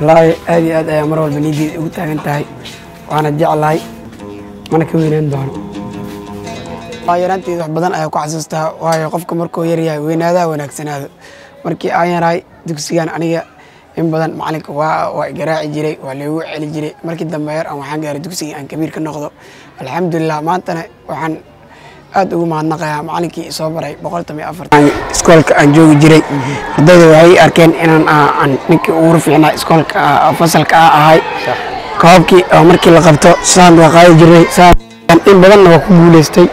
والله هذه مرة بنيدي وتاعي انتهي وأنا جعلي وأنا كوينين دون يرانتي بدن أيها كعسستها وهي قفك مركو يريا وين هذا ونكسن هذا مركي أيان راي دكسيان أنا إن بدن معلك وجراء جري واللي هو على جري مركي الدمير أو حاجة دكسيان كبير كناخذه الحمد لله ما أنتنا وحن أدو مع النقايا معلكي صبري بقولت مي أفر سكولك أنجو جري ده وهي أركان إن أنا نك أعرف أنا سكولك فصلك هاي كابكي مركي لقبته سان وقاي جري سان إن بدن وكبولستي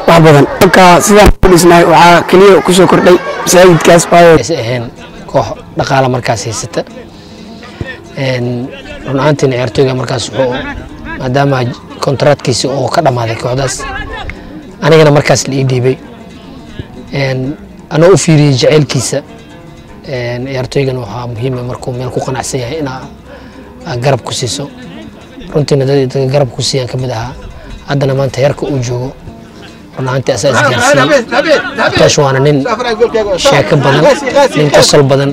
وابدن كسيدان بوليسنا وعا كليو كسو كردي سعيد كاس بايو هن كوح dhaqaala markaas haysata runaantii ciyaartooyga markaas wuxuu maadaama kontraktiisa oo ka dhamaaday kooxdaas anigana markaas la ii dhiibay ana u fiiriyay jaceelkiisa ciyaartooygana waxa muhiim ah markuu meel ku qanacsan yahay ina garab ku siiso runtiina dadka garab ku siiyaan kamid aha haddana maanta heerka uu joogo runtii asaas gaarsiin taashwana nin sheeko badan nin qosol badan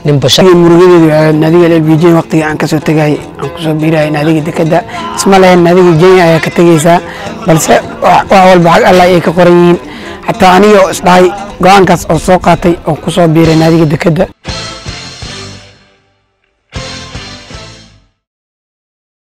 nin bashar murugadeedu naadiga LBJ waqtiga aan ka soo tagay aan ku soo biiray naadiga dekada isma lahayn naadiga Jenya ayaa ka tagaysa balse wax walba xaq Allah ay ka qoran yihiin hatta aniga isdhaay go'aankaas oo soo qaatay oo ku soo biiray naadiga dekada